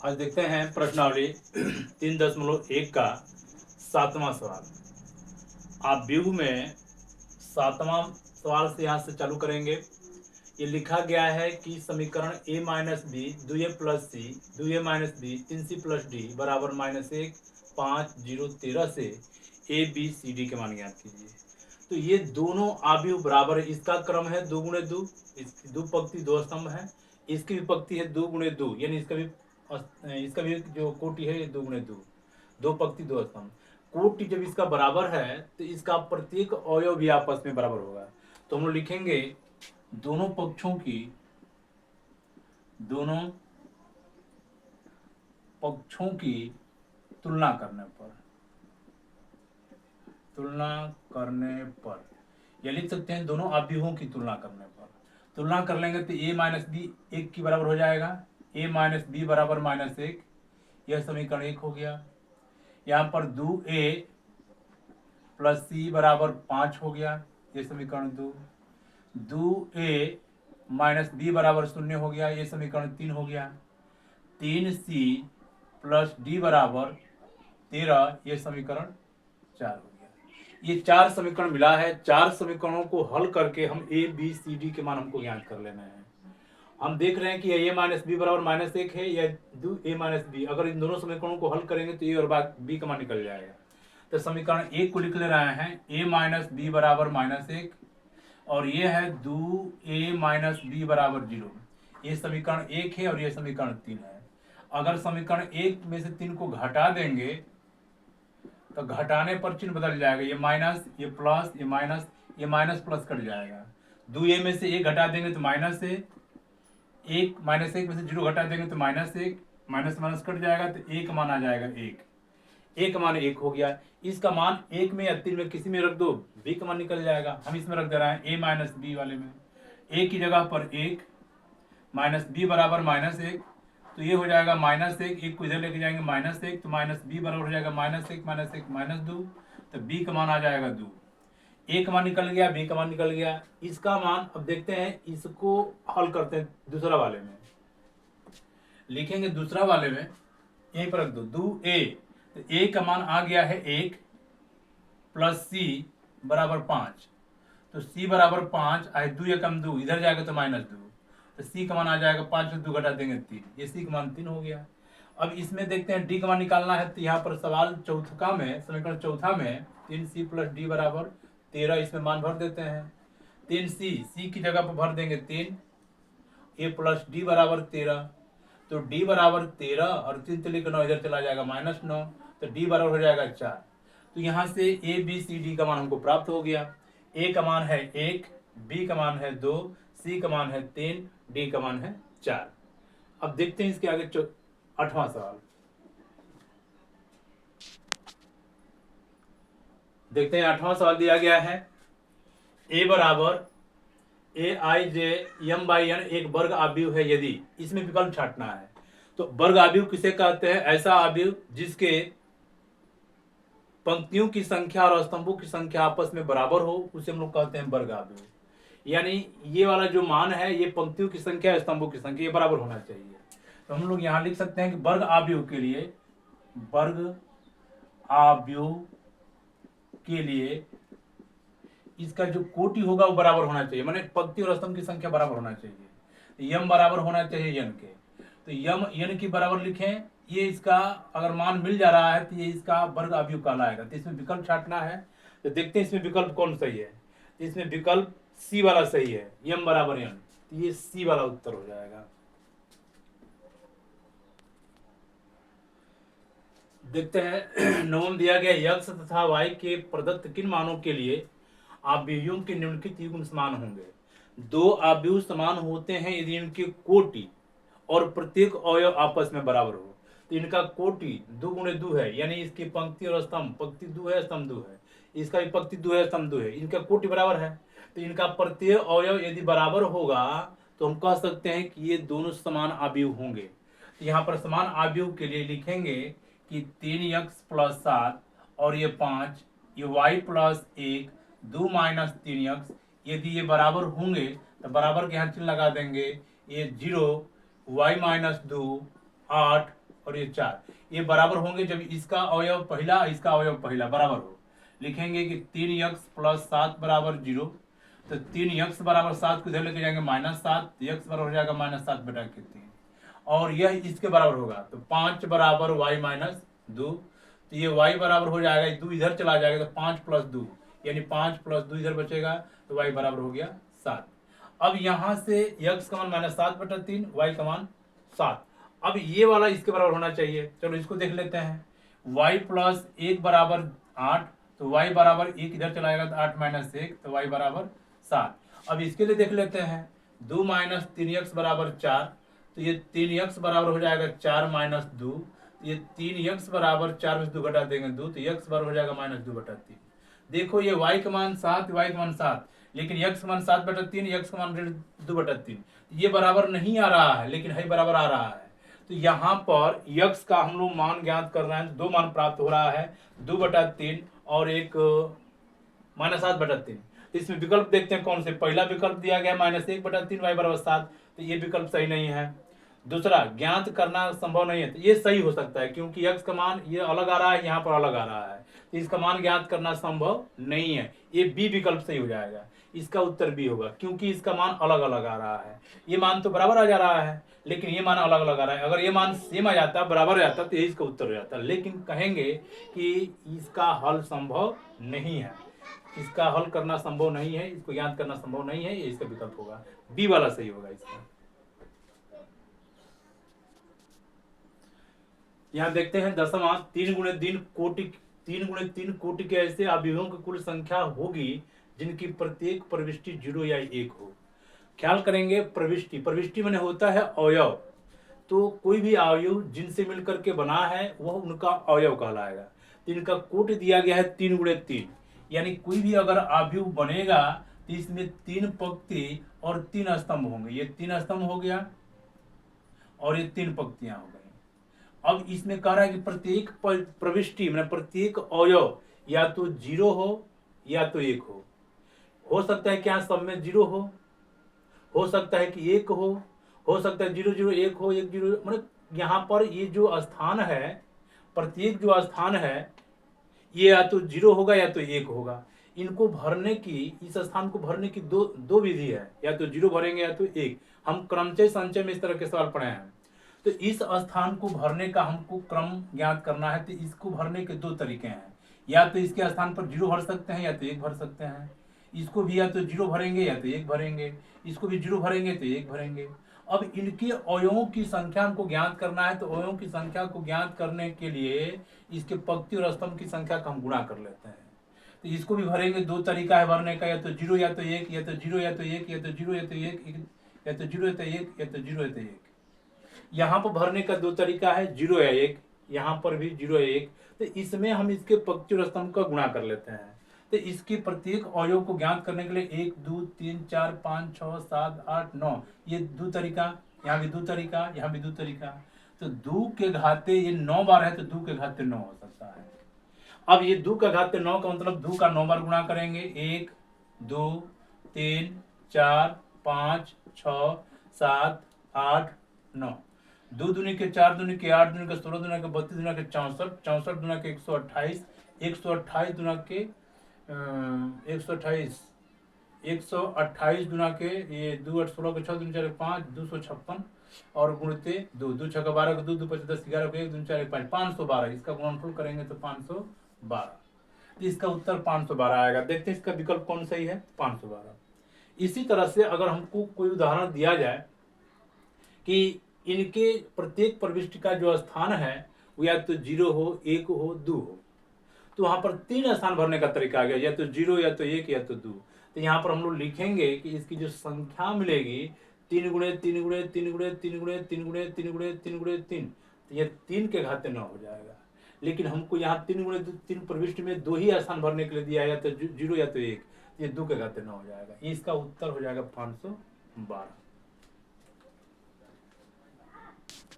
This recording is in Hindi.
आज देखते हैं प्रश्नावली 3.1 का 7वां सवाल। आप व्यू में 7वां सवाल से यहाँ से चालू करेंगे। ये लिखा गया है कि समीकरण a minus b 2a plus c 2a minus b 3c plus d बराबर -1 5 0 13 से a b c d के मान ज्ञात कीजिए। तो ये दोनों आव्यूह बराबर है। इसका क्रम है 2 गुणे 2, इसकी दो पंक्ति दो स्तंभ है। इसकी विपक्ति है 2 गुणे 2, यानी इसका भी जो कोटि है ये 2 गुणे 2, दो पंक्ति दो स्तंभ। कोटि जब इसका बराबर है तो इसका प्रत्येक अवयव भी आपस में बराबर होगा। तो हम लोग लिखेंगे दोनों पक्षों की तुलना करने पर या लिख सकते हैं दोनों आव्यूहों की तुलना करने पर। तुलना कर लेंगे तो a माइनस बी 1 की बराबर हो जाएगा। a माइनस बी बराबर -1, यह समीकरण 1 हो गया। यहाँ पर 2a प्लस सी बराबर 5 हो गया, ये समीकरण 2a माइनस बी बराबर 0 हो गया, ये समीकरण 3 हो गया। 3c प्लस डी बराबर 13, ये समीकरण 4 हो गया। ये 4 समीकरण मिला है। 4 समीकरणों को हल करके हम a b c d के मान हमको ज्ञात कर लेना है। हम देख रहे हैं कि a माइनस बी बराबर -1 है या 2a माइनस बी। अगर इन दोनों समीकरणों को हल करेंगे तो a और b का मान निकल जाएगा। तो समीकरण 1 को लिख ले रहे हैं a माइनस बी बराबर -1 और ये है 2a माइनस बी बराबर 0। ये समीकरण 1 है और ये समीकरण 3 है। अगर समीकरण 1 में से 3 को घटा देंगे तो घटाने पर चिन्ह बदल जाएगा। ये माइनस, ये प्लस, ये माइनस प्लस कट जाएगा। 2a में से 1 घटा देंगे तो -1, -1 में से 0 घटा देंगे तो -1, माइनस कट जाएगा तो a का मान आ जाएगा 1। a का मान 1 हो गया। इसका मान 1 में या 3 में किसी में रख दो, b का मान निकल जाएगा। हम इसमें रख दे रहे हैं a माइनस बी वाले में। a की जगह पर 1 माइनस बी बराबर -1, तो ये हो जाएगा -1, 1 को इधर लेके जाएंगे -1, तो माइनस बी बराबर हो जाएगा -1 -2, तो b का मान आ जाएगा 2। a का मान निकल गया, b का मान निकल गया। इसका मान अब देखते हैं, इसको हल करते हैं दूसरा वाले में। लिखेंगे दूसरा वाले में, यहीं पर रख दो 2a, तो a का मान आ गया है 1 प्लस c बराबर 5, तो c बराबर 5 आए 2 एकम 2, इधर जाएगा तो -2, तो c का मान आ जाएगा 5 से 2 घटा देंगे 3, ये c का मान 3 हो गया। अब इसमें देखते हैं d का मान निकालना है। तो यहाँ पर सवाल चौथा में, समीकरण चौथा में 3c प्लस डी बराबर 13, इसमें मान भर देते हैं। 3c की जगह पर भर देंगे 3, a प्लस डी बराबर 13, तो d बराबर 13 और 3 3 9 इधर चला जाएगा -9, तो d बराबर हो जाएगा 4। तो यहाँ से a b c d का मान हमको प्राप्त हो गया। a का मान है 1, b का मान है 2, c का मान है 3, d का मान है 4। अब देखते हैं इसके आगे 8वां सवाल। देखते हैं 8वां सवाल दिया गया है a बराबर aij(m/n) एक वर्ग आव्यूह है यदि, इसमें विकल्प छांटना है। तो वर्ग आव्यूह किसे कहते हैं? ऐसा आव्यूह जिसके पंक्तियों की संख्या और स्तंभों की संख्या आपस में बराबर हो, उसे हम लोग कहते हैं वर्ग आव्यूह। यानी ये वाला जो मान है, ये पंक्तियों की संख्या स्तंभों की संख्या ये बराबर होना चाहिए। तो हम लोग यहाँ लिख सकते हैं कि वर्ग आव्यूह के लिए, वर्ग आव्यूह के लिए इसका जो कोटि होगा वो बराबर होना चाहिए, माने पंक्ति और स्तंभ की संख्या बराबर होना चाहिए। यम बराबर होना चाहिए यन के, तो यम यन की बराबर लिखें। ये इसका अगर मान मिल जा रहा है तो ये इसका वर्ग आव्यूह कहलाएगा। तो इसमें विकल्प छांटना है। तो देखते हैं इसमें विकल्प कौन सही है। इसमें विकल्प सी वाला सही है, यम बराबर यन, तो ये सी वाला उत्तर हो जाएगा। देखते हैं 9 दिया गया x तथा y के प्रदत्त किन मानों के लिए आव्यूहों के निम्नलिखित युग्म समान होंगे। दो आव्यूह समान होते हैं यदि इनके कोटि और प्रत्येक अवयव आपस में बराबर हो। तो इनका कोटि 2 गुणे 2 है, यानी इसकी पंक्ति और स्तंभ, पंक्ति 2 है स्तंभ 2 है, इसका भी पंक्ति 2 है स्तंभ 2 है, इनका कोटि बराबर है। तो इनका प्रत्येक अवयव यदि बराबर होगा तो हम कह सकते हैं कि ये दोनों समान आव्यूह होंगे। तो यहाँ पर समान आव्यूह के लिए लिखेंगे कि 3x प्लस 7 और ये 5, ये y प्लस 1 2 माइनस 3x, यदि ये बराबर होंगे तो बराबर के यहाँ चिन्ह लगा देंगे। ये 0, y माइनस 2 8, और ये 4, ये बराबर होंगे जब इसका अवयव पहला इसका अवयव पहला बराबर हो। लिखेंगे कि 3x + 7 = 0। तो 3x = 7 को इधर लेके जाएंगे -7, x बराबर हो जाएगा -7/3 और यह इसके बराबर होगा। तो 5 = y - 2। तो ये y बराबर हो जाएगा, 2 इधर चला जाएगा तो 5 + 2 यानी 5 + 2 इधर बचेगा तो y बराबर हो गया 7। अब यहाँ से x का मान -7/3, y का मान 7। अब ये वाला इसके बराबर होना चाहिए। चलो इसको देख लेते हैं। y + 1 = 8, तो y बराबर 1 इधर चलाएगा तो 8 - 1 तो y बराबर 7। अब इसके लिए देख लेते हैं। 2 - 3x = 4, तो ये 3x बराबर हो जाएगा 4 - 2। ये 3x बराबर 4 में से 2 घटा देंगे 2, तो x बराबर हो जाएगा -2/3। देखो ये y का मान 7, y का मान 7, लेकिन x का मान 7/3, x का मान 2/3। ये बराबर नहीं आ रहा है, लेकिन है बराबर आ रहा है। तो यहाँ पर x का हम लोग मान ज्ञात कर रहे हैं, तो 2 मान प्राप्त हो रहा है, 2/3 और एक -7/3। तो इसमें विकल्प देखते हैं कौन से। पहला विकल्प दिया गया -1/3 y बराबर 7, तो ये विकल्प सही नहीं है। दूसरा, ज्ञात करना संभव नहीं है, तो ये सही हो सकता है क्योंकि x का मान ये अलग आ रहा है, यहाँ पर अलग आ रहा है, तो इसका मान ज्ञात करना संभव नहीं है। ये बी विकल्प सही हो जाएगा, इसका उत्तर बी होगा क्योंकि इसका मान अलग अलग आ रहा है। ये मान तो बराबर आ जा रहा है, लेकिन ये मान अलग अलग आ रहा है। अगर ये मान सेम आ जाता, बराबर आ जाता, तो ये इसका उत्तर हो जाता, लेकिन कहेंगे कि इसका हल संभव नहीं है, इसका हल करना संभव नहीं है, इसको ज्ञात करना संभव नहीं है। ये इसका विकल्प होगा, बी वाला सही होगा इसका। यहाँ देखते हैं 10वां, 3 × 3 कोटि के ऐसे अवयवों की कुल संख्या होगी जिनकी प्रत्येक प्रविष्टि 0 या 1 हो। ख्याल करेंगे, प्रविष्टि माने होता है अवयव। तो कोई भी अवयव जिनसे मिलकर के बना है वह उनका अवयव कहलाएगा। इनका कोट दिया गया है 3 × 3, यानी कोई भी अगर अवयव बनेगा तो इसमें 3 पंक्ति और 3 स्तंभ होंगे। ये 3 स्तंभ हो गया और ये 3 पंक्तियां हो गई। अब इसमें कह रहा है कि प्रत्येक प्रविष्टि मतलब प्रत्येक अवयव या तो 0 हो या तो 1 हो सकता है क्या सब में 0 हो सकता है कि 1 हो सकता है 0 0 1 हो 1 0, मतलब यहाँ पर ये जो स्थान है, प्रत्येक जो स्थान है ये या तो 0 होगा या तो 1 होगा। इनको भरने की, इस स्थान को भरने की दो विधि है, या तो 0 भरेंगे या तो 1। हम क्रमचय संचय में इस तरह के सवाल पढ़े हैं। तो इस स्थान को भरने का हमको क्रम ज्ञात करना है, तो इसको भरने के 2 तरीके हैं। या तो इसके स्थान पर 0 भर सकते हैं या तो 1 भर सकते हैं। इसको भी या तो 0 भरेंगे या तो 1 भरेंगे, इसको भी 0 भरेंगे तो 1 भरेंगे। अब इनके अवयवों की संख्या हमको ज्ञात करना है, तो अवयवों की संख्या को ज्ञात करने के लिए इसके पंक्ति और स्तंभ की संख्या का हम गुणा कर लेते हैं। तो इसको भी भरेंगे, 2 तरीका है भरने का, या तो 0 या तो 1, या तो 0 या तो 1, या तो 0 या तो 1, या तो 0 या तो 1, या तो 0 या तो 1। यहाँ पर भरने का 2 तरीका है, 0 या 1, यहाँ पर भी 0 या 1। तो इसमें हम इसके पंक्ति और स्तंभ का गुणा कर लेते हैं। तो इसके प्रत्येक अवयव को ज्ञात करने के लिए 1 2 3 4 5 6 7 8 9, ये 2 तरीका, यहाँ भी 2 तरीका, यहाँ भी 2 तरीका। तो 2 के घाते ये 9 बार है, तो 2 के घाते 9 हो सकता है। अब ये 2 का घाते 9 का मतलब 2 का 9 बार गुणा करेंगे, 1 2 3 4 5 6 7 8 9। 2 दूनी के 4 दूनी के 8 दूनी के 16 दूनी के 32 दूनी के 64 64 दूनी के 128 128 दूनी के 128 128 दूना के ये 2 8 16 के 6 दूनी 4 5 256 और गुणते 2 2 6 12 2 2 5 10 11 1 2 4 5 512। इसका गुणनफल करेंगे तो 512, तो इसका उत्तर 512 आएगा। देखते हैं इसका विकल्प कौन सही है, 512। इसी तरह से अगर हमको कोई उदाहरण दिया जाए कि इनके प्रत्येक प्रविष्टि का जो स्थान है वो या तो 0 हो 1 हो 2 हो, तो वहां पर 3 स्थान भरने का तरीका आ गया, या तो 0 या तो 1 या तो 2। तो यहाँ पर हम लोग लिखेंगे कि इसकी जो संख्या मिलेगी 3 × 3 × 3 × 3 × 3 × 3 × 3 × 3, तो ये 3 के घाते 9 हो जाएगा। लेकिन हमको यहाँ 3 × 3 प्रविष्टि में 2 ही स्थान भरने के लिए दिया है, या तो 0 या तो 1, ये 2 के घाते 9 हो जाएगा। ये इसका उत्तर हो जाएगा 512।